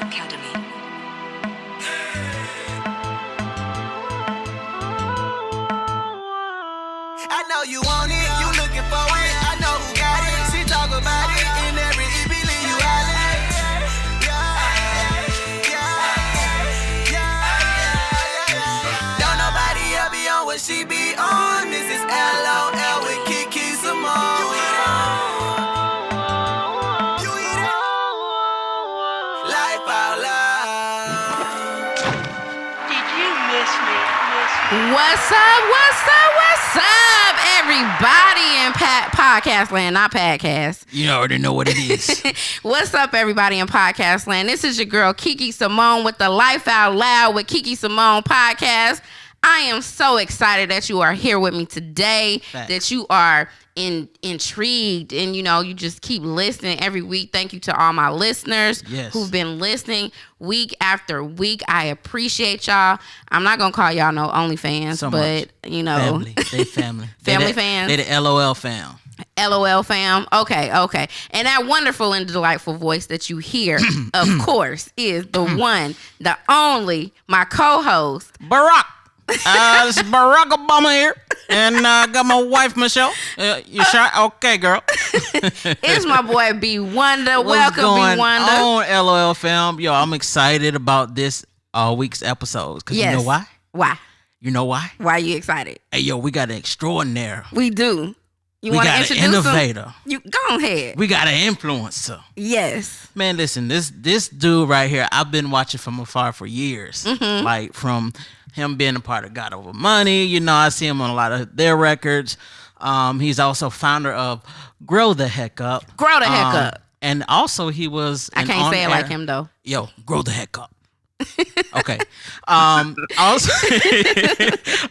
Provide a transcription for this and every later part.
Academy. I know you want it, you looking for it. I know who got it. She talk about it in every EP, leave you Don't nobody ever be on what she be on. This is LOL with QuiQui Symone. You eat it. Life out loud. Did you miss me? What's up, everybody in podcast land, not podcast. You already know what it is. What's up, everybody in podcast land? This is your girl, QuiQui Symone, with the Life Out Loud with QuiQui Symone podcast. I am so excited that you are here with me today, Facts. that you are intrigued, and you just keep listening every week. Thank you to all my listeners who've been listening week after week. I appreciate y'all. I'm not gonna call y'all no OnlyFans, but family. They family. Family fans. They the LOL fam. LOL fam. Okay. And that wonderful and delightful voice that you hear, of course, is the one, the only, my co-host, Barack. This is Barack Obama here, and got my wife Michelle. You sure? Okay, girl. It's my boy BWonda. What's Welcome, going BWonda. on, LOL fam? Yo, I'm excited about this week's episodes because you know why? Why? You know why? Why are you excited? Hey, yo, we got an extraordinaire. We do. You We want to got an introduce innovator. him? You go ahead. We got an influencer. Yes. Man, listen, this dude right here, I've been watching from afar for years. Like from him being a part of God Over Money. I see him on a lot of their records. He's also founder of Grow the Heck Up. Grow the heck up. And also he was I can't say it like him though. Yo, grow the heck up. Okay.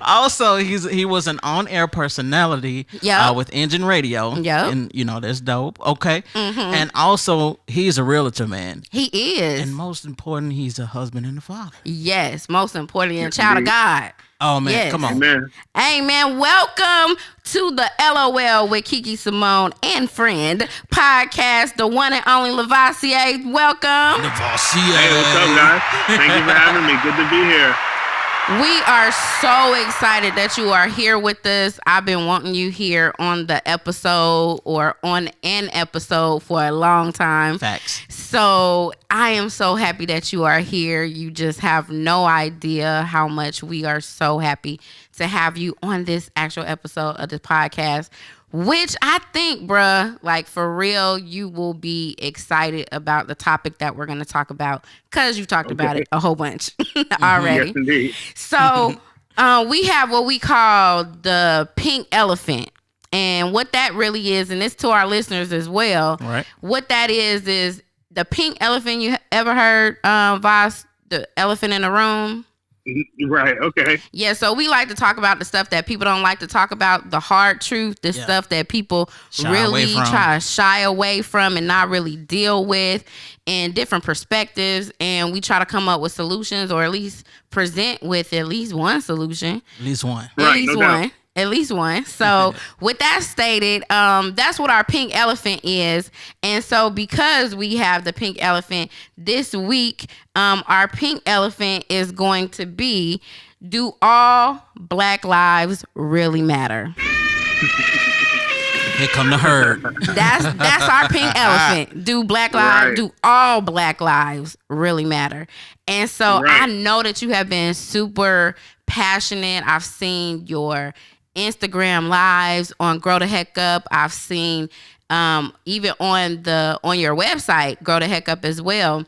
Also he was an on-air personality with Engine Radio. Yep. And that's dope. Okay. And also he's a realtor, man. He is. And most important, he's a husband and a father. Yes, most importantly, a child of God. Oh man, Yes. come on. Amen. Hey man, welcome to the LOL with QuiQui Symone and friend podcast, the one and only Lavoisier. Welcome. Lavoisier. Hey, what's up, guys? Thank you for having me. Good to be here. We are so excited that you are here with us. I've been wanting you here on the episode or on an episode for a long time. Facts. So I am so happy that you are here. You just have no idea how much we are so happy to have you on this actual episode of the podcast, which I think, bruh, like for real, you will be excited about the topic that we're going to talk about because you talked about it a whole bunch already. Yes, indeed. So we have what we call the pink elephant. And what that really is, and it's to our listeners as well, Right. what that is the pink elephant. You ever heard, Voss, the elephant in the room? Right. Okay. Yeah, so we like to talk about the stuff that people don't like to talk about, the hard truth, the stuff that people really try to shy away from and not really deal with, and different perspectives. And we try to come up with solutions, or at least present with at least one solution. At least one. At Right, least no one. doubt. At least one. So with that stated, that's what our pink elephant is. And so because we have the pink elephant this week, our pink elephant is going to be, do all Black lives really matter? Here come the herd. That's our pink elephant. Do Black lives, Right. do all Black lives really matter? And so Right. I know that you have been super passionate. I've seen your Instagram lives on Grow the Heck Up. I've seen even on your website, Grow the Heck Up as well.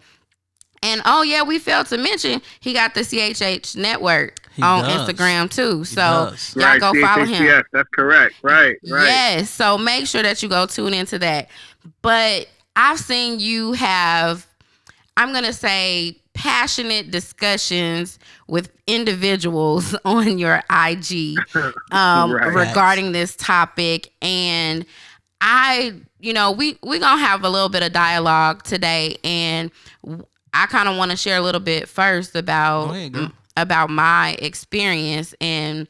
And we failed to mention he got the CHH network on does. Instagram too. So does. y'all go follow him. Yes, that's correct. Right. Yes, so make sure that you go tune into that. But I've seen you have, I'm going to say, passionate discussions with individuals on your IG regarding this topic. And we going to have a little bit of dialogue today. And I kind of want to share a little bit first about my experience, and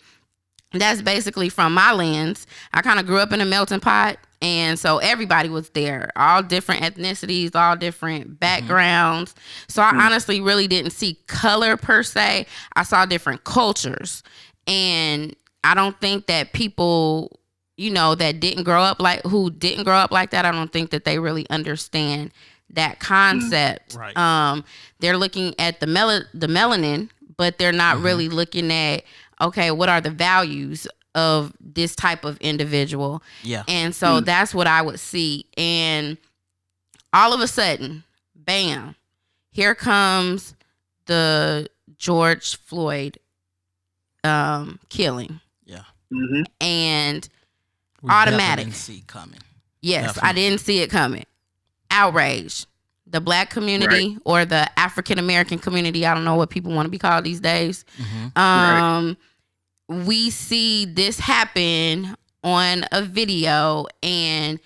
that's basically from my lens. I kind of grew up in a melting pot, And so everybody was there, all different ethnicities, all different backgrounds. So I honestly really didn't see color per se. I saw different cultures. And I don't think that people, you know, that didn't grow up like that, I don't think that they really understand that concept. Right. They're looking at the melanin, but they're not really looking at, okay, what are the values of this type of individual? Yeah. And so that's what I would see. And all of a sudden, bam, here comes the George Floyd killing. Yeah. And We automatic. Didn't see coming. Yes, Definitely. I didn't see it coming. Outrage. The black community or the African American community, I don't know what people want to be called these days. We see this happen on a video and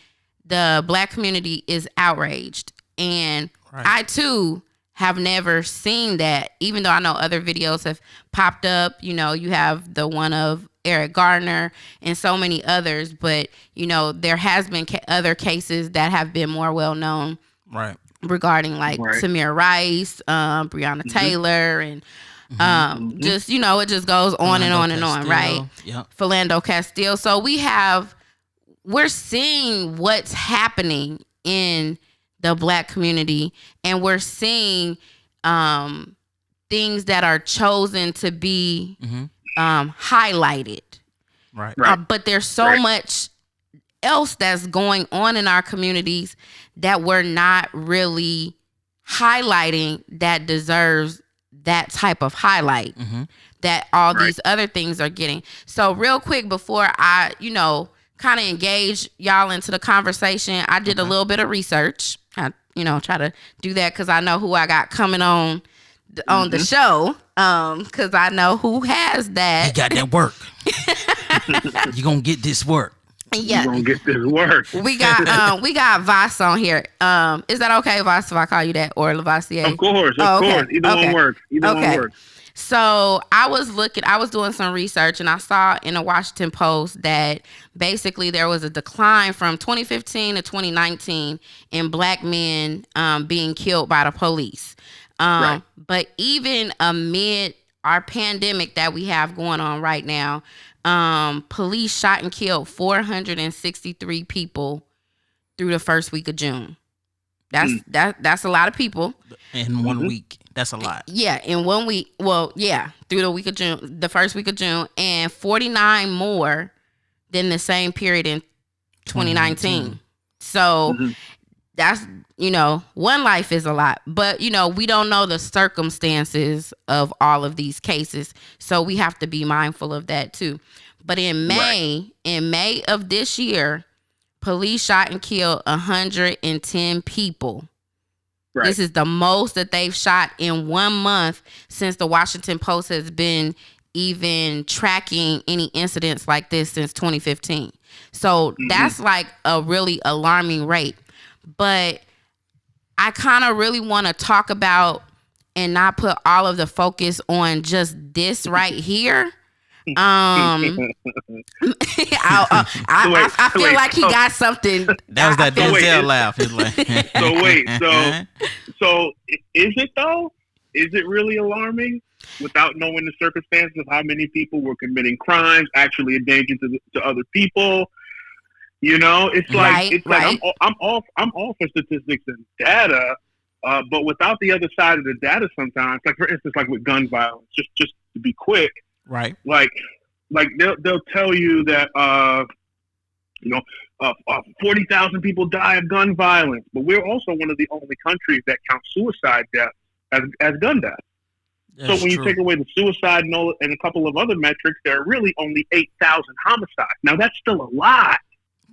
the black community is outraged. And I too have never seen that, even though I know other videos have popped up. You know, you have the one of Eric Gardner and so many others, but you know, there has been other cases that have been more well known. Right. Regarding like Tamir Rice, Breonna Taylor, and just, you know, it just goes on and on and on, right? Yep. Philando Castile. So we're seeing what's happening in the black community, and we're seeing things that are chosen to be highlighted. Right. But there's so much else that's going on in our communities that we're not really highlighting that deserves that type of highlight that all these other things are getting. So real quick, before I, you know, kind of engage y'all into the conversation, I did a little bit of research. I, you know, try to do that because I know who I got coming on the show, because I know who has that. You got that work. You gonna get this work. Yeah, you gonna get this work. we got Voss on here. Is that okay, Voss, if I call you that, or Lavoisier? Of course. Either one works. One works. So I was doing some research, and I saw in the Washington Post that basically there was a decline from 2015 to 2019 in black men being killed by the police. But even amid our pandemic that we have going on right now, police shot and killed 463 people through the first week of June. That's a lot of people In 1 week. That's a lot. Yeah, in 1 week. Well, yeah, through the week of June, the first week of June, and 49 more than the same period in 2019. So that's, you know, one life is a lot, but you know, we don't know the circumstances of all of these cases, so we have to be mindful of that too. But in May of this year, police shot and killed 110 people. Right. This is the most that they've shot in 1 month since the Washington Post has been even tracking any incidents like this since 2015. So that's like a really alarming rate. But I kind of really want to talk about and not put all of the focus on just this right here. I feel like he got something. That was that Denzel laugh. He's like, so is it though? Is it really alarming without knowing the circumstances of how many people were committing crimes, actually a danger to other people? You know, it's like I'm all for statistics and data, but without the other side of the data, sometimes, like for instance, like with gun violence, just to be quick, right? Like they'll tell you that 40,000 people die of gun violence, but we're also one of the only countries that count suicide deaths as gun deaths. That's so when you take away the suicide note and a couple of other metrics, there are really only 8,000 homicides. Now that's still a lot.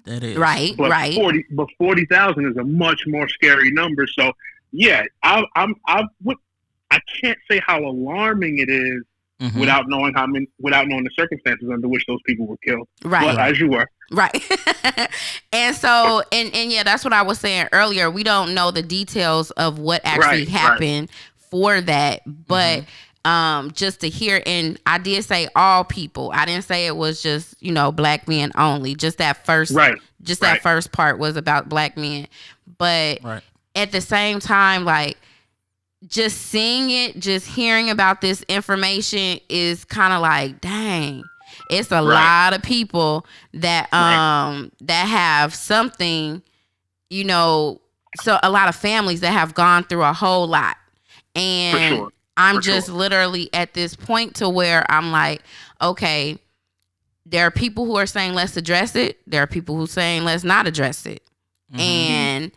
That is right. 40,000 is a much more scary number. So yeah, I can't say how alarming it is without knowing the circumstances under which those people were killed. Right. But as you were. Right. And so, and yeah, that's what I was saying earlier. We don't know the details of what actually happened for that. But just to hear, and I did say all people. I didn't say it was just, black men only. Just that first, that first part was about black men. But at the same time, like, just seeing it, just hearing about this information is kind of like, dang, it's a lot of people that that have something, so a lot of families that have gone through a whole lot. And I'm just literally at this point to where I'm like, okay, there are people who are saying let's address it. There are people who are saying let's not address it. Mm-hmm. And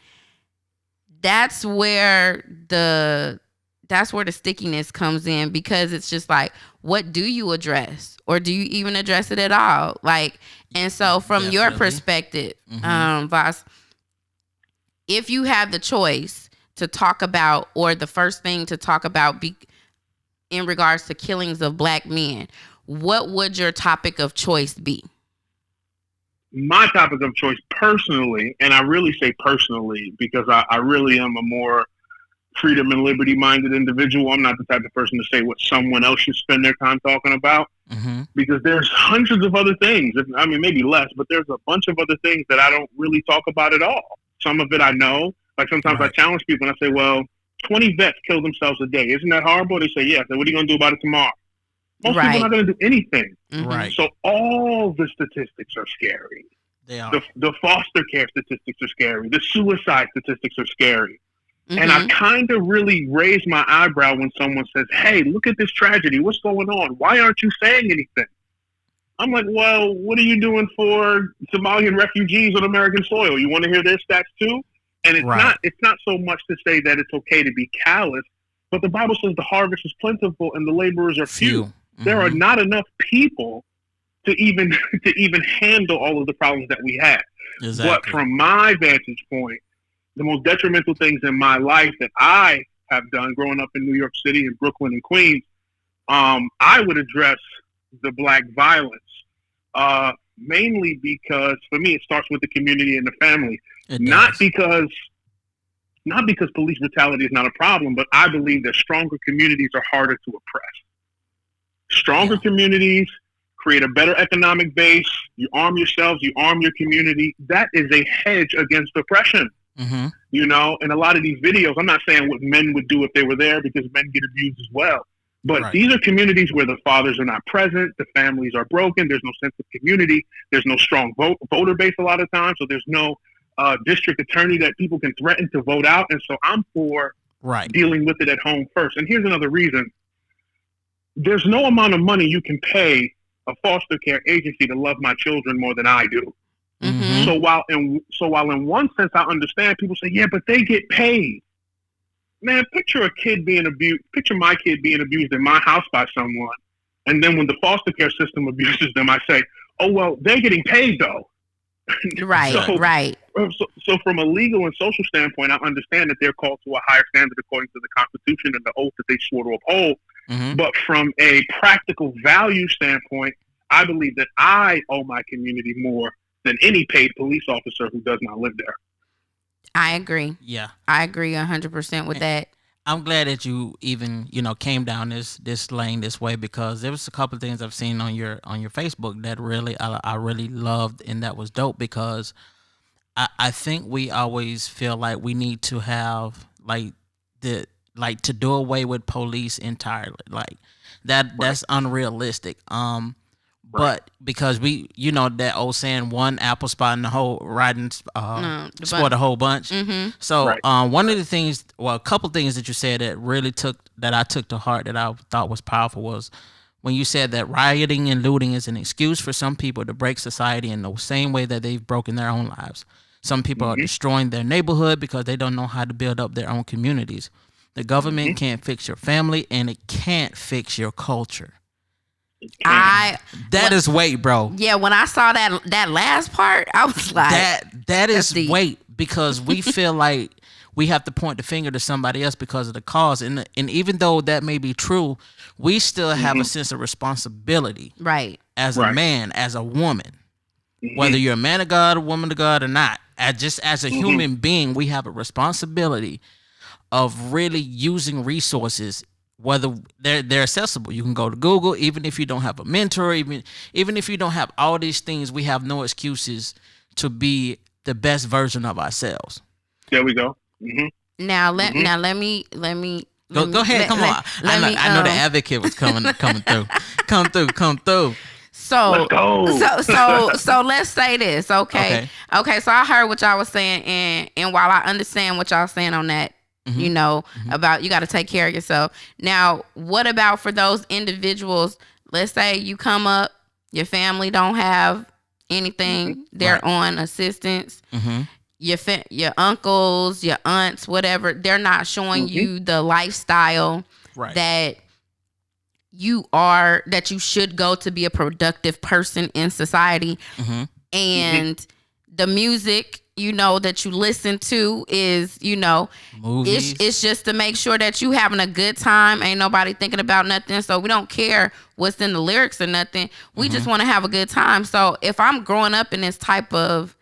that's where the stickiness comes in, because it's just like, what do you address, or do you even address it at all? Like, and so from your perspective, Voss, if you have the choice to talk about, or the first thing to talk about in regards to killings of black men, what would your topic of choice be? My topic of choice personally, and I really say personally because I really am a more freedom and liberty minded individual. I'm not the type of person to say what someone else should spend their time talking about, because there's hundreds of other things. I mean, maybe less, but there's a bunch of other things that I don't really talk about at all. Some of it I know. Like, sometimes I challenge people and I say, well, 20 vets kill themselves a day. Isn't that horrible? They say, yeah. So what are you going to do about it tomorrow? Most people are not going to do anything. Right. So all the statistics are scary. They are. The foster care statistics are scary. The suicide statistics are scary. And I kind of really raise my eyebrow when someone says, hey, look at this tragedy. What's going on? Why aren't you saying anything? I'm like, well, what are you doing for Somalian refugees on American soil? You want to hear their stats too? And it's not so much to say that it's okay to be callous, but the Bible says the harvest is plentiful and the laborers are few. There are not enough people to even handle all of the problems that we have. Exactly. But from my vantage point, the most detrimental things in my life that I have done growing up in New York City and Brooklyn and Queens, I would address the black violence, mainly because for me it starts with the community and the family. Not because police brutality is not a problem, but I believe that stronger communities are harder to oppress. Stronger communities create a better economic base. You arm yourselves, you arm your community. That is a hedge against oppression. And a lot of these videos, I'm not saying what men would do if they were there, because men get abused as well. But these are communities where the fathers are not present, the families are broken, there's no sense of community, there's no strong voter base a lot of times, so there's no district attorney that people can threaten to vote out. And so I'm for dealing with it at home first. And here's another reason. There's no amount of money you can pay a foster care agency to love my children more than I do. So while in one sense I understand, people say, yeah, but they get paid. Man, picture my kid being abused in my house by someone. And then when the foster care system abuses them, I say, oh, well, they're getting paid though. So from a legal and social standpoint, I understand that they're called to a higher standard according to the Constitution and the oath that they swore to uphold. But from a practical value standpoint, I believe that I owe my community more than any paid police officer who does not live there. I agree. Yeah. I agree 100% with that. I'm glad that you even, came down this lane this way, because there was a couple of things I've seen on your Facebook that really I really loved, and that was dope, because I think we always feel like we need to have to do away with police entirely. Like that's unrealistic. But because we, that old saying, one apple spotting the whole sport a whole bunch. So one of the things, a couple things that you said that I took to heart that I thought was powerful was when you said that rioting and looting is an excuse for some people to break society in the same way that they've broken their own lives. Some people are destroying their neighborhood because they don't know how to build up their own communities. The government can't fix your family, and it can't fix your culture. That is weight, bro. Yeah, when I saw that last part, I was like, that is weight, because we feel like we have to point the finger to somebody else because of the cause, and even though that may be true, we still have a sense of responsibility, as a man, as a woman, whether you're a man of God, a woman of God, or not. As a human being, we have a responsibility of really using resources whether they're accessible. You can go to Google, even if you don't have a mentor, even if you don't have all these things, we have no excuses to be the best version of ourselves. There we go. Mm-hmm. Now let me Go ahead. Come on. I know the advocate was coming through. Come through. So let's go. So let's say this, okay? So I heard what y'all was saying, and while I understand what y'all saying on that, about you got to take care of yourself. Now, what about for those individuals? Let's say you come up, your family don't have anything, they're on assistance. Your uncles, your aunts, whatever, they're not showing you the lifestyle that you should go to be a productive person in society. And the music, that you listen to is, movies. It's just to make sure that you having a good time. Ain't nobody thinking about nothing. So we don't care what's in the lyrics or nothing. We just want to have a good time. So if I'm growing up in this type of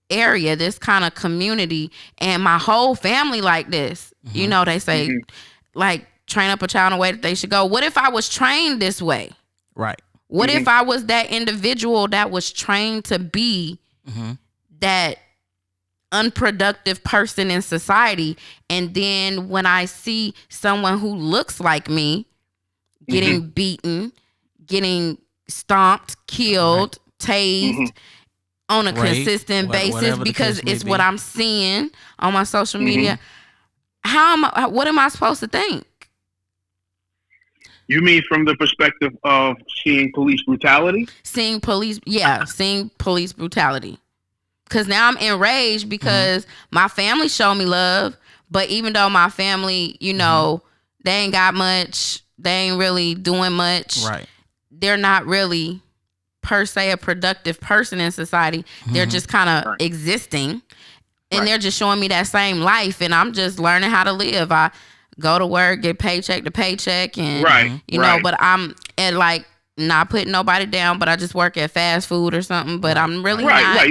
area, this kind of community, and my whole family like this, they say like train up a child in a way that they should go. What if I was trained this way? Right. What if I was that individual that was trained to be that unproductive person in society, and then when I see someone who looks like me getting beaten, getting stomped, killed, tased on a consistent basis, because it's what I'm seeing on my social media, what am I supposed to think? You mean from the perspective of seeing police brutality? Seeing police brutality. Because now I'm enraged because my family showed me love, but even though my family, they ain't got much, they ain't really doing much. Right. They're not really per se a productive person in society. They're just kind of existing, and they're just showing me that same life, and I'm just learning how to live. I go to work, get paycheck to paycheck, and but I'm at like not putting nobody down, but I just work at fast food or something. But I'm really not.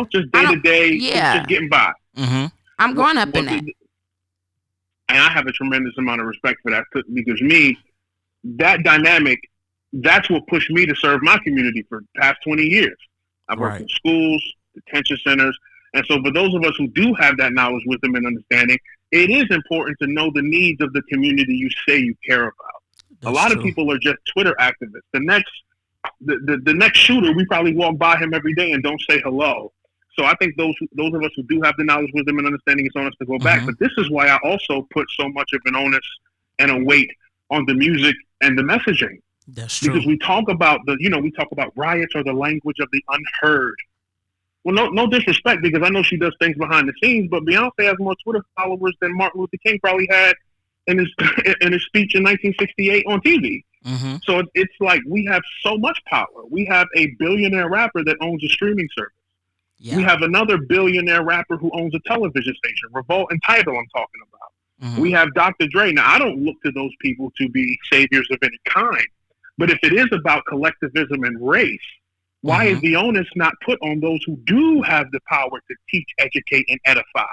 Just day to day, just getting by. I'm growing up in that, and I have a tremendous amount of respect for that, because that dynamic, that's what pushed me to serve my community for the past 20 years. I've worked in schools, detention centers, and so for those of us who do have that knowledge, wisdom, and understanding, it is important to know the needs of the community you say you care about. A lot of people are just Twitter activists. The next shooter, we probably walk by him every day and don't say hello. So I think those of us who do have the knowledge, wisdom, and understanding, it's on us to go back. But this is why I also put so much of an onus and a weight on the music and the messaging. That's true. Because we talk about riots or the language of the unheard. Well, no disrespect, because I know she does things behind the scenes, but Beyonce has more Twitter followers than Martin Luther King probably had in his speech in 1968 on TV. So it's like we have so much power. We have a billionaire rapper that owns a streaming service. We have another billionaire rapper who owns a television station, Revolt and Tidal I'm talking about. We have Dr. Dre. Now, I don't look to those people to be saviors of any kind, but if it is about collectivism and race, why is the onus not put on those who do have the power to teach, educate, and edify?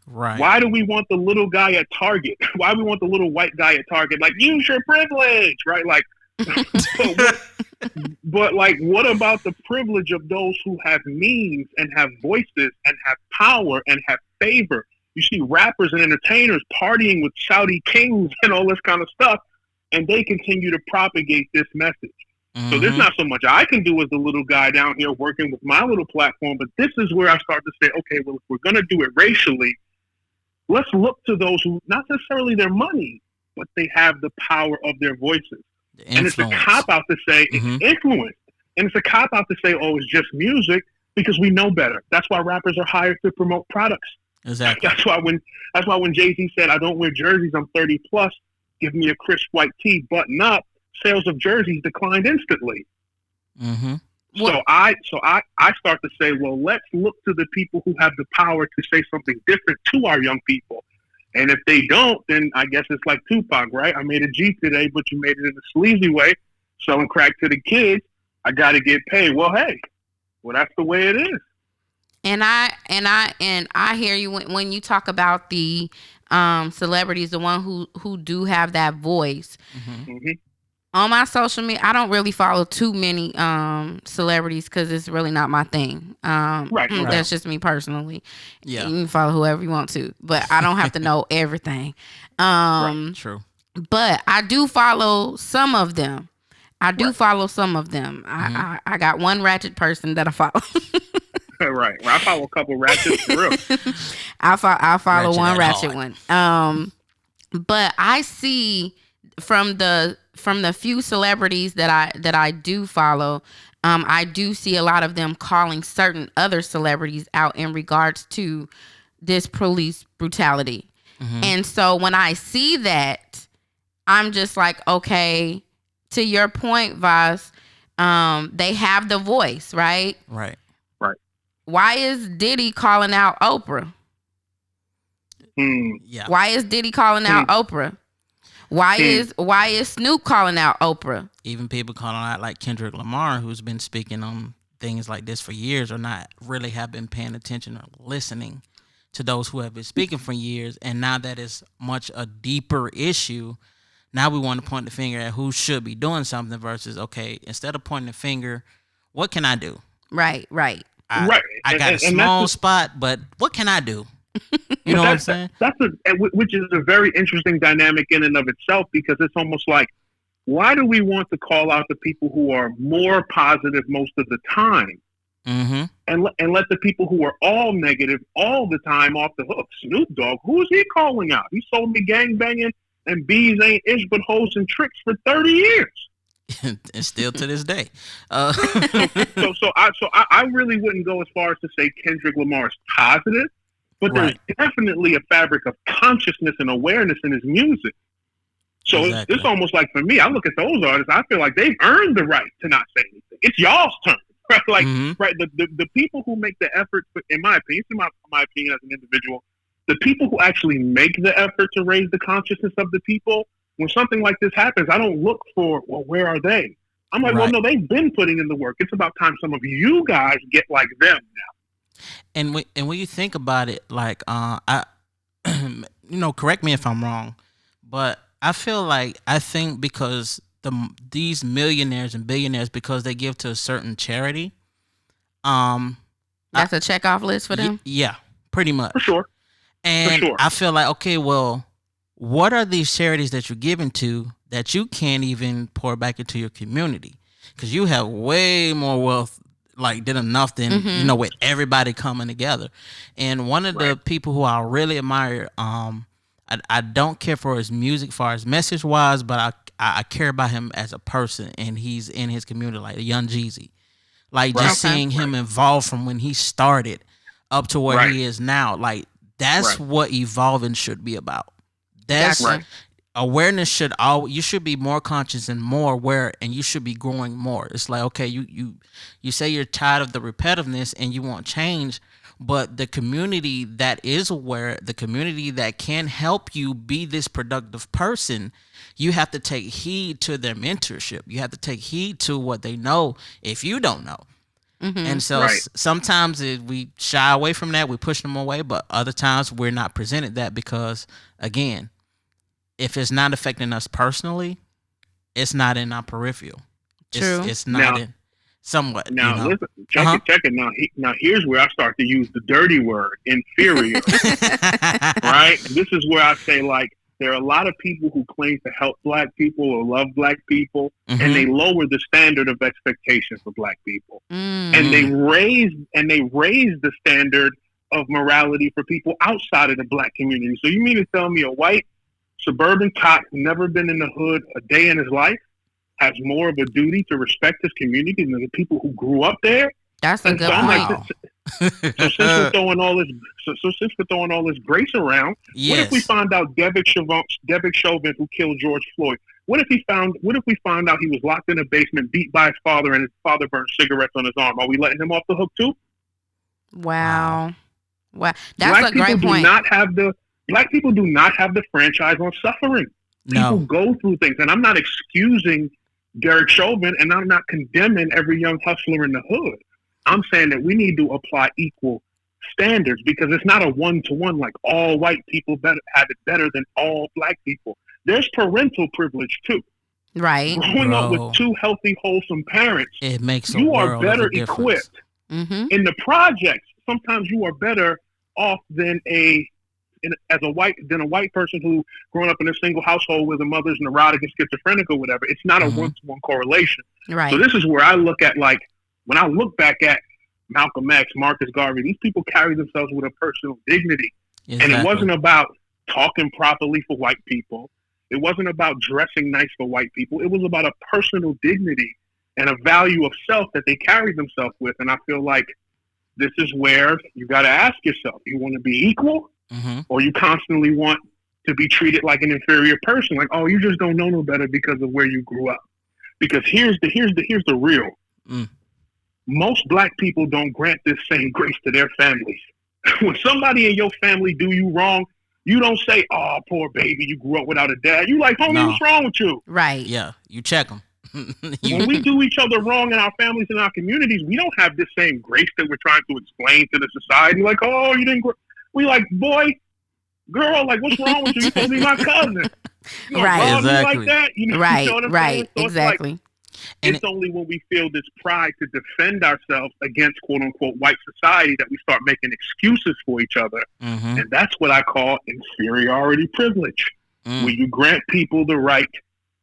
Right. Why do we want the little guy at Target? Why do we want the little white guy at Target? Like, use your privilege, right? Like, but like, what about the privilege of those who have means and have voices and have power and have favor? You see rappers and entertainers partying with Saudi kings and all this kind of stuff, and they continue to propagate this message. So there's not so much I can do as the little guy down here working with my little platform, but this is where I start to say, okay, well, if we're going to do it racially, let's look to those who, not necessarily their money, but they have the power of their voices. And it's a cop-out to say it's influence. And it's a cop-out to say, oh, it's just music, because we know better. That's why rappers are hired to promote products. Exactly. That's why when Jay-Z said, I don't wear jerseys, I'm 30 plus, give me a crisp white tee, button up, sales of jerseys declined instantly. So I start to say, well, let's look to the people who have the power to say something different to our young people. And if they don't, then I guess it's like Tupac, right? I made a G today, but you made it in a sleazy way, selling crack to the kids. I got to get paid. Well, hey, that's the way it is. And I hear you when you talk about the celebrities, the one who do have that voice. Mm-hmm. On my social media, I don't really follow too many celebrities because it's really not my thing. Right. That's just me personally. Yeah. You can follow whoever you want to, but I don't have to know everything. True. But I do follow some of them. I got one ratchet person that I follow. Right. Well, I follow a couple ratchets for real. I follow Ratchet one at ratchet heart. one. But I see from the few celebrities that I do follow, I do see a lot of them calling certain other celebrities out in regards to this police brutality. Mm-hmm. And so when I see that, I'm just like, okay, to your point, Vaz, they have the voice, right? Right. Why is Diddy calling out Oprah? Yeah. Why is Diddy calling out Oprah? Why is Snoop calling out Oprah? Even people calling out like Kendrick Lamar, who's been speaking on things like this for years, or not really have been paying attention or listening to those who have been speaking for years. And now that it's much a deeper issue, now we want to point the finger at who should be doing something versus, okay, instead of pointing the finger, what can I do? Right. I got a small spot, but what can I do? You know what I'm saying? Which is a very interesting dynamic in and of itself, because it's almost like, why do we want to call out the people who are more positive most of the time, and let the people who are all negative all the time off the hook? Snoop Dogg, who is he calling out? He sold me gangbanging and bees ain't ish but hoes and tricks for 30 years. And still to this day. So I really wouldn't go as far as to say Kendrick Lamar is positive, but there's definitely a fabric of consciousness and awareness in his music. So it's almost like, for me, I look at those artists, I feel like they've earned the right to not say anything. It's y'all's turn. Right? Like, the people who make the effort, in my opinion, my opinion as an individual, the people who actually make the effort to raise the consciousness of the people, when something like this happens, I don't look for, well, where are they? I'm like, well, no, they've been putting in the work. It's about time some of you guys get like them now. And when you think about it, like, I, correct me if I'm wrong, but I think because these millionaires and billionaires, because they give to a certain charity, that's a checkoff list for them. Yeah, pretty much. For sure. And I feel like, okay, well, what are these charities that you're giving to that you can't even pour back into your community? Because you have way more wealth, like, than enough than, with everybody coming together. And one of the people who I really admire, I don't care for his music, far as message wise, but I care about him as a person, and he's in his community, like Young Jeezy. Like, just seeing him involved from when he started up to where he is now, like, that's what evolving should be about. That's awareness you should be more conscious and more aware, and you should be growing more. It's like, okay, you say you're tired of the repetitiveness and you want change, but the community that is aware, the community that can help you be this productive person, you have to take heed to their mentorship. You have to take heed to what they know if you don't know. And so sometimes we shy away from that, we push them away, but other times we're not presented that because, again, if it's not affecting us personally, it's not in our peripheral. True. It's not in somewhat. Now, listen, check it. Now, here's where I start to use the dirty word, inferior. Right? This is where I say, like, there are a lot of people who claim to help black people or love black people, and they lower the standard of expectation for black people. And they raise the standard of morality for people outside of the black community. So you mean to tell me a white suburban cop who never been in the hood a day in his life has more of a duty to respect his community than the people who grew up there? That's a good point. So since we're throwing all this grace around, what if we found out Derek Chauvin, who killed George Floyd, what if we found out he was locked in a basement, beat by his father, and his father burned cigarettes on his arm? Are we letting him off the hook too? Wow. That's Black a great point. Black people do not have the franchise on suffering. People go through things, and I'm not excusing Derek Chauvin, and I'm not condemning every young hustler in the hood. I'm saying that we need to apply equal standards, because it's not a one-to-one, like all white people have it better than all black people. There's parental privilege too. Right. Growing up with two healthy, wholesome parents, it makes you are better equipped. Mm-hmm. In the projects, sometimes you are better off than a white person who growing up in a single household where the mother's neurotic and schizophrenic or whatever. It's not a one-to-one correlation. Right. So this is where I look at, like, when I look back at Malcolm X, Marcus Garvey, these people carry themselves with a personal dignity. Exactly. And it wasn't about talking properly for white people. It wasn't about dressing nice for white people. It was about a personal dignity and a value of self that they carried themselves with. And I feel like this is where you got to ask yourself, you want to be equal, or you constantly want to be treated like an inferior person? Like, oh, you just don't know no better because of where you grew up. Because here's the real. Most black people don't grant this same grace to their families. When somebody in your family do you wrong, you don't say, oh, poor baby, you grew up without a dad. You like, homie, what's wrong with you? Right. Yeah, you check them. When we do each other wrong in our families and our communities, we don't have this same grace that we're trying to explain to the society. Like, oh, you didn't grow. We like, boy, girl, like, what's wrong with you? You're supposed to be my cousin. You know, right. Exactly. Like that? You know, right. You know what I'm right. saying? So exactly. It's only when we feel this pride to defend ourselves against quote unquote white society that we start making excuses for each other. And that's what I call inferiority privilege. Where you grant people the right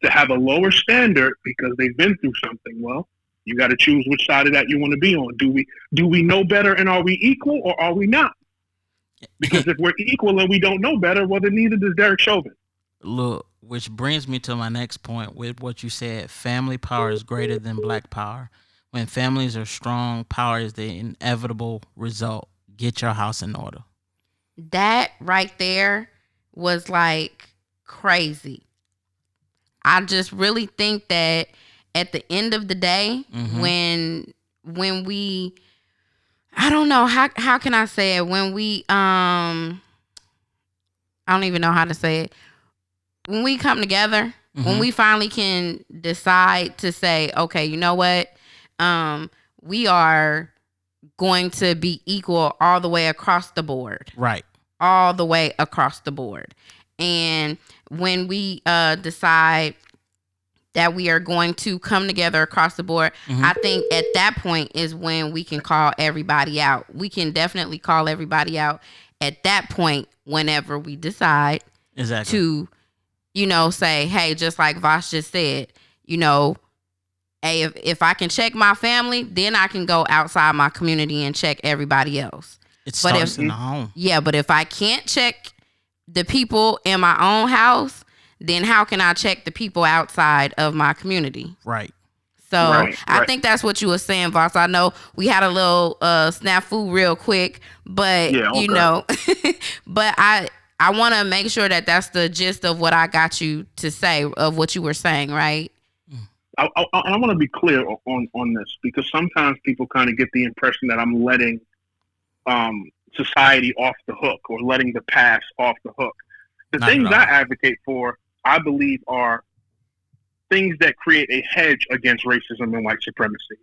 to have a lower standard because they've been through something. Well, you got to choose which side of that you want to be on. Do we know better and are we equal, or are we not? Because if we're equal and we don't know better, well, then neither does Derek Chauvin. Look, which brings me to my next point with what you said. Family power is greater than black power. When families are strong, power is the inevitable result. Get your house in order. That right there was like crazy. I just really think that at the end of the day, when we, I don't know, how can I say it? When we, I don't even know how to say it. When we come together, when we finally can decide to say, okay, you know what? We are going to be equal all the way across the board. Right. All the way across the board. And when we decide that we are going to come together across the board, I think at that point is when we can call everybody out. We can definitely call everybody out at that point whenever we decide to, you know, say, hey, just like Vosh just said, you know, hey, if I can check my family, then I can go outside my community and check everybody else. It starts in the home. Yeah, but if I can't check the people in my own house, then how can I check the people outside of my community? Right. So I think that's what you were saying, Voss. I know we had a little snafu real quick, but you know, but I want to make sure that that's the gist of what I got you to say, of what you were saying, right? I want to be clear on this, because sometimes people kind of get the impression that I'm letting society off the hook, or letting the past off the hook. The things I advocate for, I believe, are things that create a hedge against racism and white supremacy.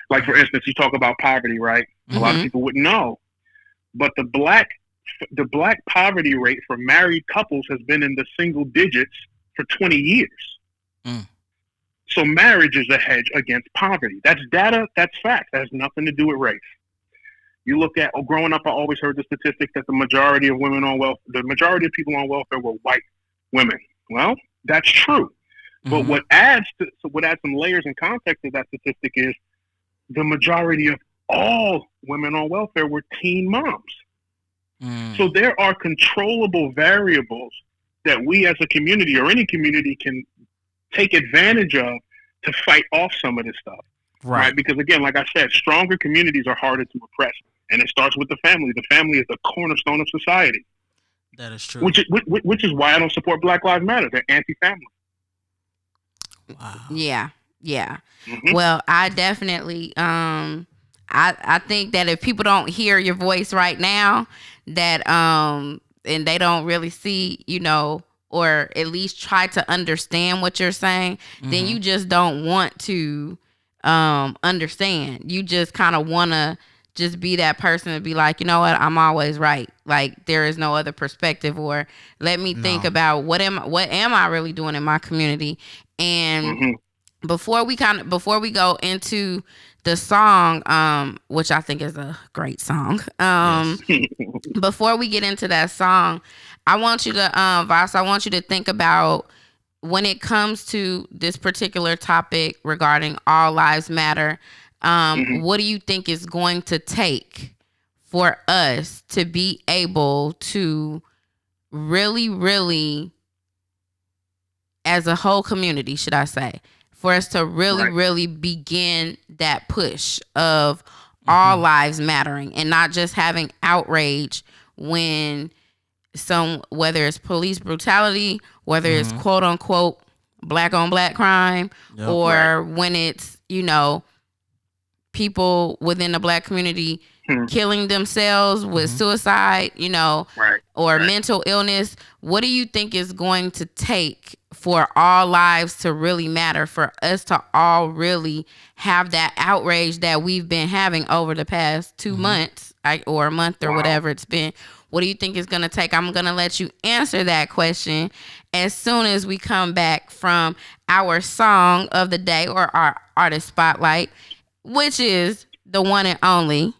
Like, for instance, you talk about poverty, right? A lot of people wouldn't know, but the black poverty rate for married couples has been in the single digits for 20 years. So marriage is a hedge against poverty. That's data. That's fact. That has nothing to do with race. You look at, growing up, I always heard the statistic that the majority of people on welfare were white women. Well, that's true. But what adds some layers and context to that statistic is the majority of all women on welfare were teen moms. So there are controllable variables that we as a community, or any community, can take advantage of to fight off some of this stuff. Right? Because again, like I said, stronger communities are harder to oppress. And it starts with the family. The family is the cornerstone of society. That is true. Which is why I don't support Black Lives Matter. They're anti-family. Wow. Yeah. Well, I definitely, I think that if people don't hear your voice right now, that, and they don't really see, you know, or at least try to understand what you're saying, then you just don't want to, understand. You just kind of want to just be that person and be like, you know what, I'm always right. Like, there is no other perspective, or let me think about what am I really doing in my community. And before we go into the song, which I think is a great song, before we get into that song, I want you to, Voss, I want you to think about, when it comes to this particular topic regarding all lives matter, what do you think is going to take for us to be able to really, really, as a whole community, should I say, for us to really, really begin that push of all lives mattering, and not just having outrage when whether it's police brutality, whether it's quote unquote black on black crime, or when it's, you know, people within the black community killing themselves with suicide, you know, or mental illness. What do you think is going to take for all lives to really matter, for us to all really have that outrage that we've been having over the past 2 months, or a month, or whatever it's been? What do you think is going to take? I'm going to let you answer that question as soon as we come back from our song of the day, or our artist spotlight, which is the one and only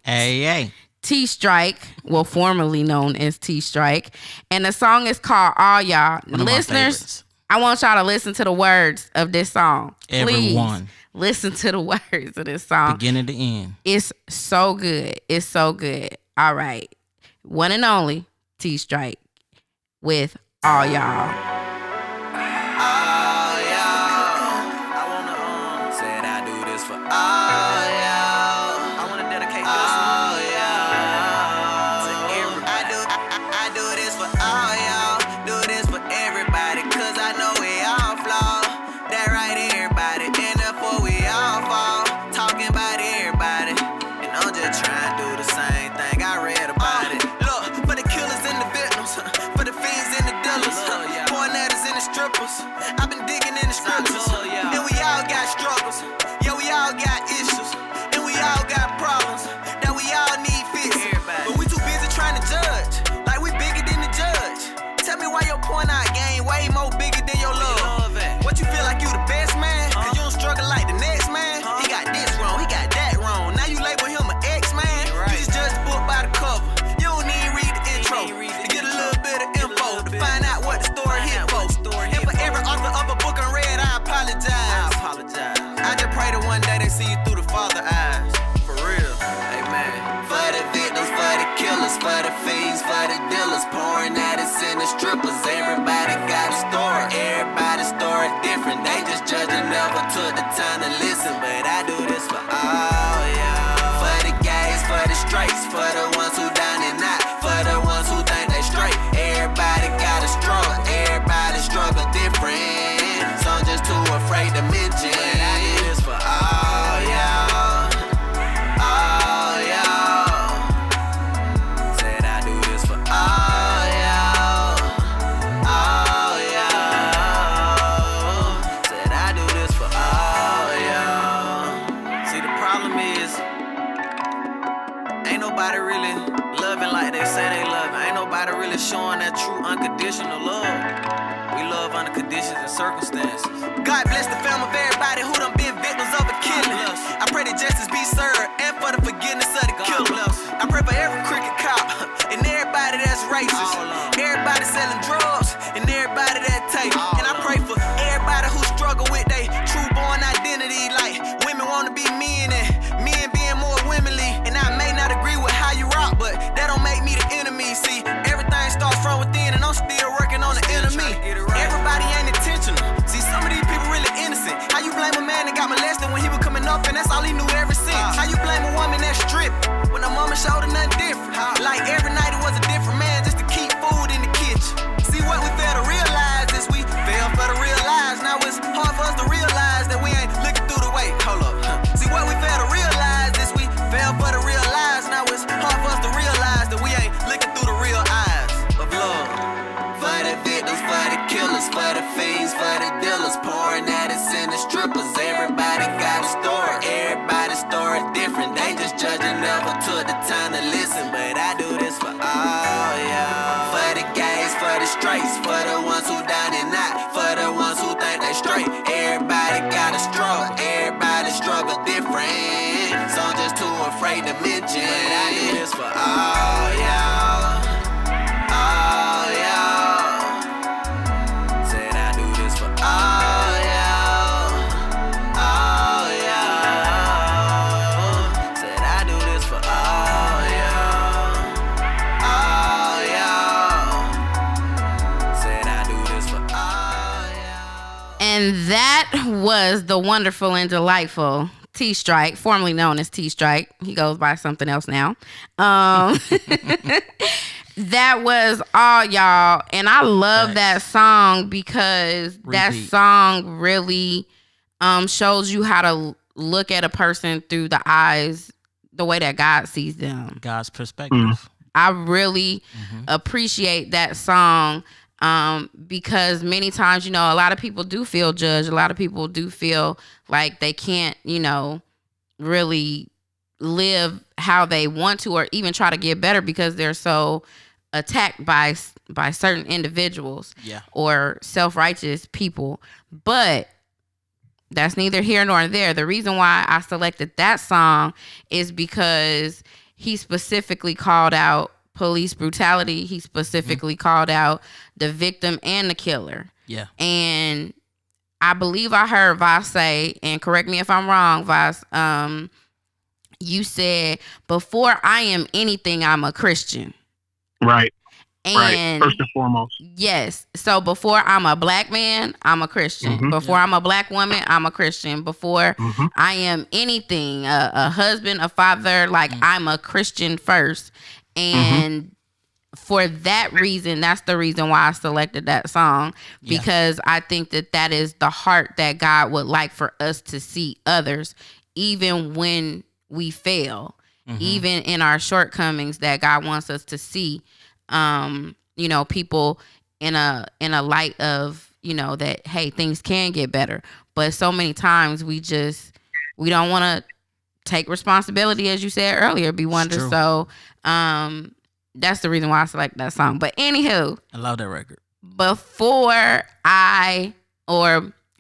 T-Stirke, well, formerly known as T-Stirke. And the song is called All Y'all. Listeners, I want y'all to listen to the words of this song. Everyone. Please listen to the words of this song. Beginning to end. It's so good. It's so good. All right. One and only T-Stirke with All Y'all. All y'all. I wanna said I do this for all y'all. I wanna dedicate this all y'all to everybody. I do this for all y'all. Do this for everybody, 'cause I know we all flawed. That right, everybody. And therefore we all fall. Talking about everybody. And I'm just trying to do the same thing. I read about it. For the killers and the victims, for the fiends and the dealers, pornettas and the strippers. I've been digging in the scriptures, and we all got struggles. Yeah, we all got issues, and we all got problems that we all need fixing. But we too busy trying to judge, like we bigger than the judge. Tell me why your point out game way more bigger than your love. What you feel like you the best man? 'Cause you don't struggle like the next man. He got this wrong, he got that wrong. Now you label him an X-Man. You just judge the book by the cover. You don't need read the intro to get a little bit of info, to find out what the story hit for. And for every author of a book I read, I apologize. I just pray that one day they see you through the Father eyes. For real. Amen. For the victims, for the killers, for the fiends, for the dealers, pouring at us in the strippers. Everybody got a story. Everybody's story different. They just judging, never took the time to listen. But I do this for all y'all. For the gays, for the straights, for the ones who down and out, for the ones who think they straight. Everybody got a struggle. Everybody struggle different. Some just too afraid to mention. I do this for all y'all. All y'all. Said I do this for all y'all. All y'all. Said I do this for all y'all. See, the problem is, ain't nobody really loving like they say they love. Ain't nobody really showing that true unconditional love. We love under conditions and circumstances. God bless the family of everybody who done been victims of a killing. I pray that justice be served, and for the forgiveness of the killer. I pray for every crooked cop and everybody that's racist, everybody selling drugs and everybody that take. And I pray for everybody who struggle with their true born identity, like women want to be men and men being more womanly. And I may not agree with how you rock, but that don't make me the enemy. See, everything starts from within, and I'm still working on the enemy. Everybody ain't intentional. See, some of these people really innocent. How you blame a man that got molested when he was coming up, and that's all he knew ever since? How you blame a woman that stripped when her mama showed her nothing different? Like every night it was a different man just to keep food in the kitchen. See, what we fail to realize is we fail for the real lives. Now it's hard for us to realize that we ain't looking through the way. Hold up. See, what we fail to realize is we fail for the real lives. Now it's hard for us to realize that we ain't looking through the real eyes of love. For the victims, for the killers, for the fiends, for the dealers, pouring at us in the strippers. Everybody got a story. Everybody's story different. They just judging, never took the straights. For the ones who down and out, for the ones who think they straight. Everybody got a struggle, everybody struggle different. Some just too afraid to mention. But I do this for all y'all, all y'all. Said I do this for all y'all, all y'all. Said I do this for all y'all, all y'all. Said I do this for all y'all. And that was the wonderful and delightful T-Stirke, formerly known as T-Stirke. He goes by something else now. That was all, y'all. And I love that song because that song really shows you how to look at a person through the eyes, the way that God sees them. God's perspective. I really appreciate that song because many times, you know, a lot of people do feel judged. A lot of people do feel like they can't, you know, really live how they want to or even try to get better because they're so attacked by certain individuals or self-righteous people. But that's neither here nor there. The reason why I selected that song is because he specifically called out police brutality. He specifically called out the victim and the killer. Yeah. And I believe I heard Voss say, and correct me if I'm wrong, Voss, you said, before I am anything, I'm a Christian. Right. And first and foremost. Yes. So before I'm a black man, I'm a Christian. Before I'm a black woman, I'm a Christian. Before I am anything, a husband, a father, like I'm a Christian first. And for that reason, that's the reason why I selected that song, because I think that that is the heart that God would like for us to see others, even when we fail, even in our shortcomings, that God wants us to see, you know, people in a light of, you know, that, hey, things can get better. But so many times we don't want to take responsibility, as you said earlier, BWonda. So that's the reason why I select that song. But anywho, I love that record.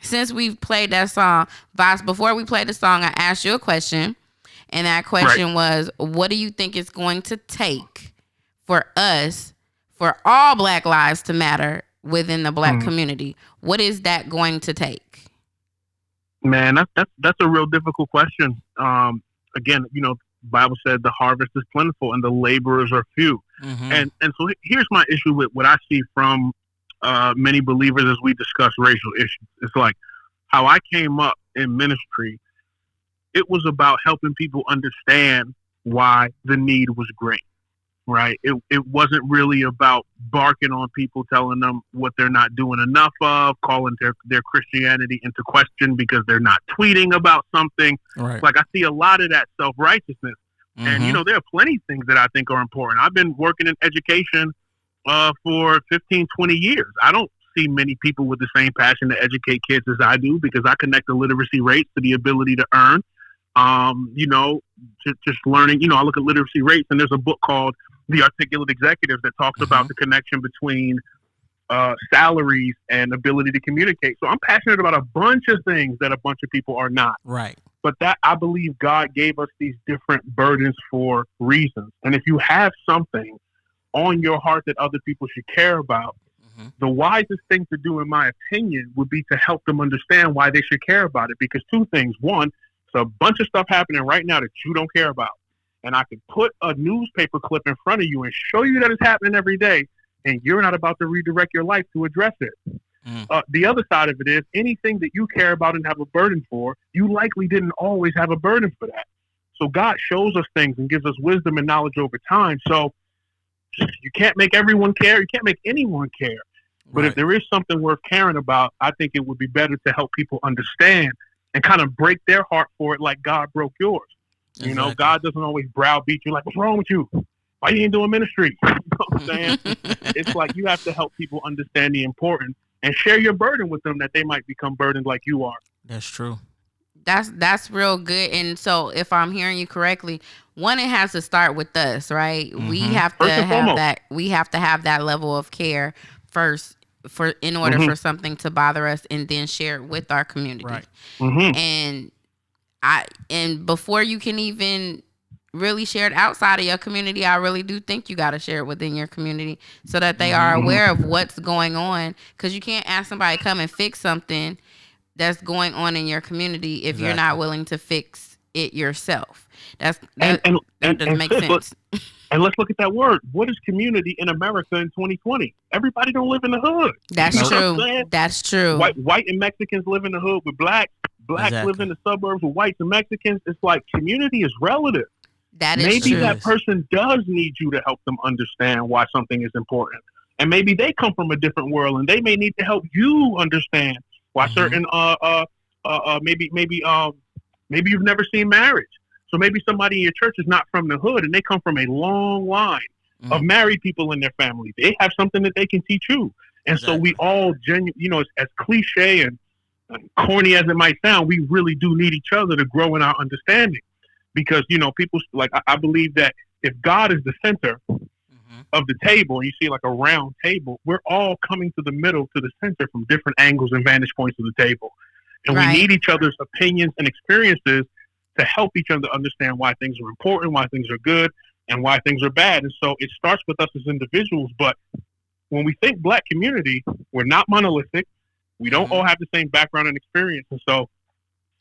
Since we've played that song, Voss, before we play the song, I asked you a question. And that question was, what do you think it's going to take for us, for all Black lives to matter within the Black community? What is that going to take? Man, that's a real difficult question. Again, you know, Bible said the harvest is plentiful and the laborers are few. And so here's my issue with what I see from many believers as we discuss racial issues. It's like how I came up in ministry. It was about helping people understand why the need was great, right? It wasn't really about barking on people, telling them what they're not doing enough of, calling their Christianity into question because they're not tweeting about something. Right. Like I see a lot of that self-righteousness. And, you know, there are plenty of things that I think are important. I've been working in education for 15, 20 years. I don't see many people with the same passion to educate kids as I do because I connect the literacy rates to the ability to earn. You know, just learning, you know, I look at literacy rates and there's a book called The Articulate Executive that talks about the connection between salaries and ability to communicate. So I'm passionate about a bunch of things that a bunch of people are not. Right. But that I believe God gave us these different burdens for reasons. And if you have something on your heart that other people should care about, the wisest thing to do, in my opinion, would be to help them understand why they should care about it. Because two things. One, it's a bunch of stuff happening right now that you don't care about. And I can put a newspaper clip in front of you and show you that it's happening every day, and you're not about to redirect your life to address it. The other side of it is anything that you care about and have a burden for, you likely didn't always have a burden for that. So God shows us things and gives us wisdom and knowledge over time. So you can't make everyone care. You can't make anyone care. But if there is something worth caring about, I think it would be better to help people understand and kind of break their heart for it like God broke yours. Exactly. You know, God doesn't always browbeat you like, what's wrong with you? Why you ain't doing ministry? You know what I'm saying? It's like you have to help people understand the importance and share your burden with them that they might become burdened like you are. That's true. That's real good. And so if I'm hearing you correctly, one, it has to start with us, right? We have to have that. We have to have that level of care first in order for something to bother us, and then share it with our community. Right. And before you can even really share it outside of your community, I really do think you got to share it within your community so that they are aware of what's going on, because you can't ask somebody to come and fix something that's going on in your community if you're not willing to fix it yourself. That doesn't make sense. And let's look at that word. What is community in America in 2020? Everybody don't live in the hood. That's true. That's true. White and Mexicans live in the hood with blacks. Blacks live in the suburbs with whites and Mexicans. It's like community is relative. That is maybe true. that person does need you to help them understand why something is important. And maybe they come from a different world and they may need to help you understand why certain maybe you've never seen marriage. So maybe somebody in your church is not from the hood and they come from a long line of married people in their family. They have something that they can teach you. And so we all as cliche and corny as it might sound, we really do need each other to grow in our understanding. Because, people I believe that if God is the center of the table, and you see like a round table, we're all coming to the middle, to the center from different angles and vantage points of the table. And we need each other's opinions and experiences to help each other understand why things are important, why things are good, and why things are bad. And so it starts with us as individuals. But when we think Black community, we're not monolithic. We don't all have the same background and experience. And so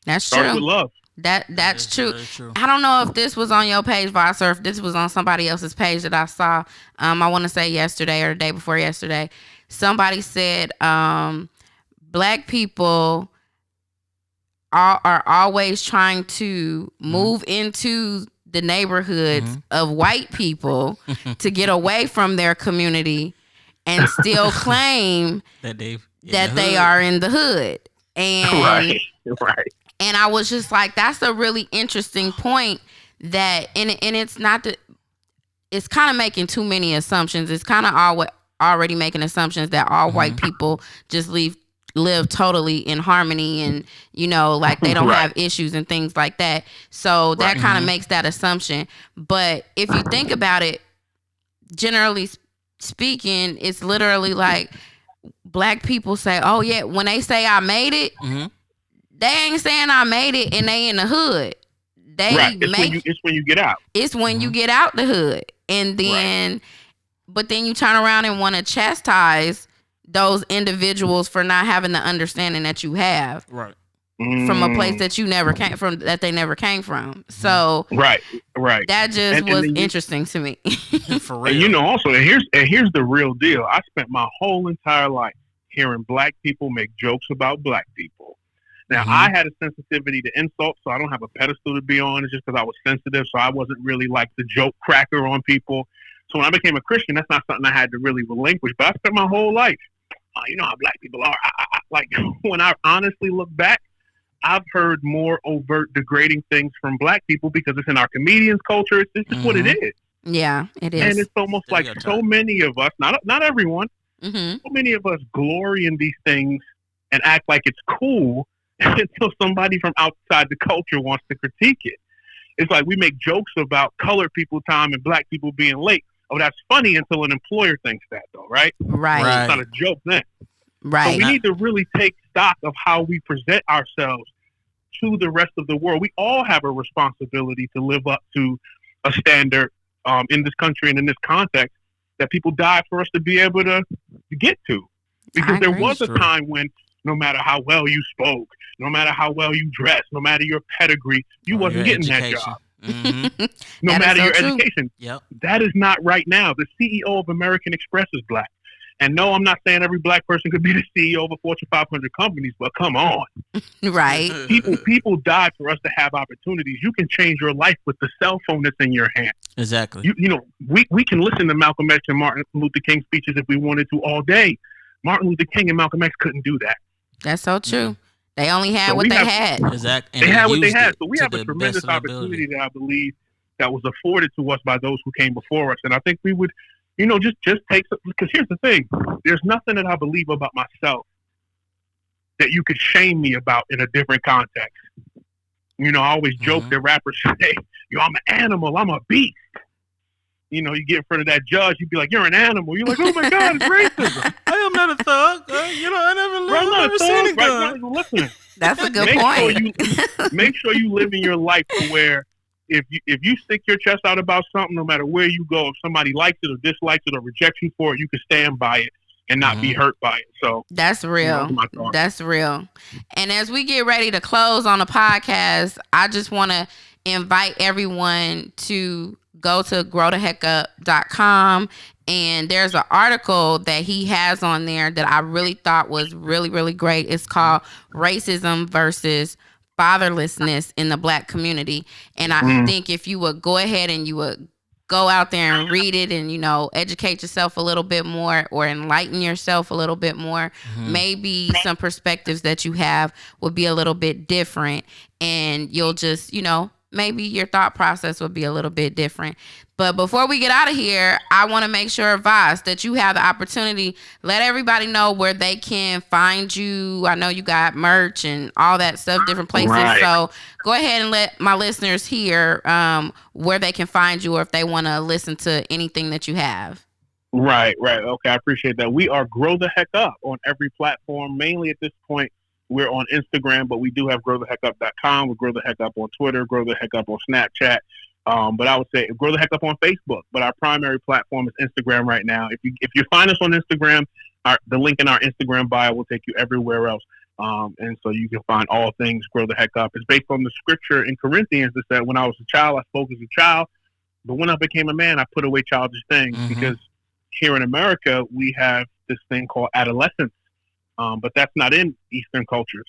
that's starts true. with love. That's true. I don't know if this was on your page, Voss, or if this was on somebody else's page that I saw. I want to say yesterday or the day before yesterday. Somebody said Black people are always trying to move into the neighborhoods of white people to get away from their community and still claim that they are in the hood. And right. And I was just like, that's a really interesting point. That and it's not that it's kind of making too many assumptions. It's kind of already making assumptions that all white people just live totally in harmony and like they don't have issues and things like that. So that kind of makes that assumption. But if you think about it, generally speaking, it's literally like Black people say, oh yeah, when they say I made it, they ain't saying I made it and they in the hood. It's when you get out. It's when you get out the hood. And then but then you turn around and want to chastise those individuals for not having the understanding that you have. Right. From a place that you never came from, that they never came from. So right. That just was interesting to me. For real. And also, and here's the real deal. I spent my whole entire life hearing Black people make jokes about Black people. Now, I had a sensitivity to insults, so I don't have a pedestal to be on. It's just because I was sensitive, so I wasn't really like the joke cracker on people. So when I became a Christian, that's not something I had to really relinquish. But I spent my whole life, you know how Black people are. Like, when I honestly look back, I've heard more overt degrading things from Black people because it's in our comedians' culture. It's just what it is. Yeah, it is. And it's almost like so many of us, not everyone, so many of us glory in these things and act like it's cool until somebody from outside the culture wants to critique it. It's like we make jokes about colored people time and Black people being late. Oh, that's funny until an employer thinks that, though, right? Right. It's not a joke then. Right. So we need to really take stock of how we present ourselves to the rest of the world. We all have a responsibility to live up to a standard in this country and in this context that people died for us to be able to get to. Because there was a time when no matter how well you spoke, no matter how well you dressed, no matter your pedigree, you wasn't getting that job. No matter your education. Yep. That is not right now. The CEO of American Express is Black. And no, I'm not saying every Black person could be the CEO of a Fortune 500 companies, but come on. Right. People died for us to have opportunities. You can change your life with the cell phone that's in your hand. Exactly. We can listen to Malcolm X and Martin Luther King speeches if we wanted to all day. Martin Luther King and Malcolm X couldn't do that. That's so true. They only had what they had. Exactly. They had what they had. So we have a tremendous opportunity that I believe that was afforded to us by those who came before us. And I think we would, just take some, because here's the thing. There's nothing that I believe about myself that you could shame me about in a different context. I always joke that rappers say, I'm an animal, I'm a beast. you get in front of that judge, you'd be like, you're an animal. You're like, oh my God, it's racism. I am not a thug. I never seen a gun. Right, listen. That's a good point. Make sure you live in your life to where if you stick your chest out about something, no matter where you go, if somebody likes it or dislikes it or rejects you for it, you can stand by it and not be hurt by it. So that's real. That's real. And as we get ready to close on the podcast, I just want to invite everyone to go to growtheheckup.com, and there's an article that he has on there that I really thought was really, really great. It's called Racism versus Fatherlessness in the Black Community. And I think if you would go ahead and you would go out there and read it and, educate yourself a little bit more or enlighten yourself a little bit more, maybe some perspectives that you have would be a little bit different, and you'll just, maybe your thought process would be a little bit different. But before we get out of here, I want to make sure, Voss, that you have the opportunity. Let everybody know where they can find you. I know you got merch and all that stuff, different places. Right. So go ahead and let my listeners hear where they can find you, or if they want to listen to anything that you have. Right. Okay, I appreciate that. We are Grow the Heck Up on every platform. Mainly at this point, we're on Instagram, but we do have growtheheckup.com. We Grow the Heck Up on Twitter, Grow the Heck Up on Snapchat. But I would say Grow the Heck Up on Facebook. But our primary platform is Instagram right now. If you find us on Instagram, the link in our Instagram bio will take you everywhere else. And so you can find all things Grow the Heck Up. It's based on the scripture in Corinthians that said, when I was a child, I spoke as a child. But when I became a man, I put away childish things. Because here in America, we have this thing called adolescence. But that's not in Eastern cultures.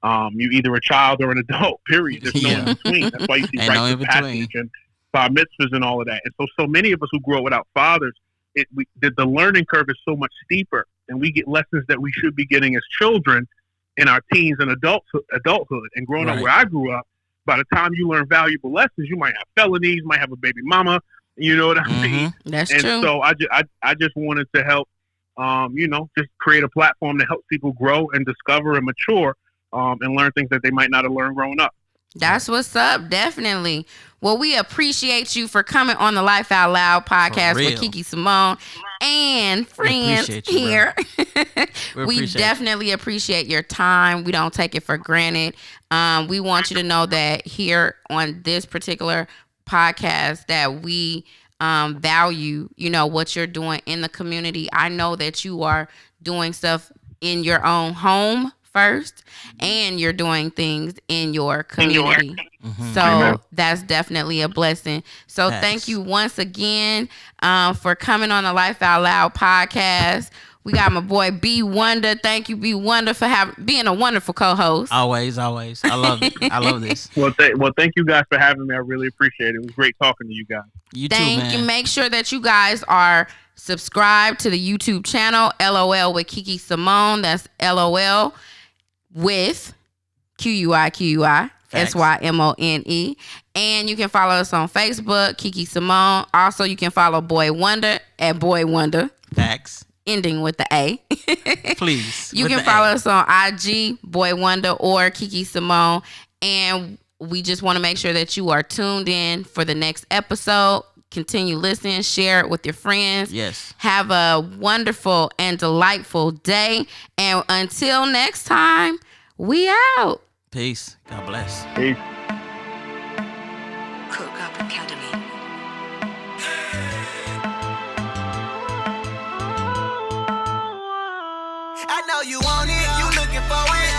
You either a child or an adult, period. There's no in between. That's why you see rites of passage and bar mitzvahs and all of that. And so many of us who grow up without fathers, the learning curve is so much steeper, and we get lessons that we should be getting as children in our teens and adulthood. And growing up where I grew up, by the time you learn valuable lessons, you might have felonies, might have a baby mama. You know what I mean? That's true. And so I just wanted to help, just create a platform to help people grow and discover and mature. And learn things that they might not have learned growing up. That's what's up, definitely. Well, we appreciate you for coming on the Life Out Loud podcast with QuiQui Symone and friends here. We definitely appreciate your time. We don't take it for granted. We want you to know that here on this particular podcast that we value, what you're doing in the community. I know that you are doing stuff in your own home first, and you're doing things in your community. So that's definitely a blessing. So thank you once again for coming on the Life Out Loud podcast. We got my boy BWonda. Thank you, BWonda, for being a wonderful co-host. Always. I love it. I love this. Well, thank you guys for having me. I really appreciate it. It was great talking to you guys. You too, man. Thank you. Make sure that you guys are subscribed to the YouTube channel, LOL with QuiQui Symone. That's LOL with QuiQui Symone. And you can follow us on Facebook, QuiQui Symone. Also, you can follow BWonda at BWonda. Facts. Ending with the A. Please. You can follow us on IG, BWonda or QuiQui Symone. And we just want to make sure that you are tuned in for the next episode. Continue listening, share it with your friends. Yes. Have a wonderful and delightful day. And until next time, we out. Peace. God bless. Peace. Cook Up Academy. I know you want it, you looking for it.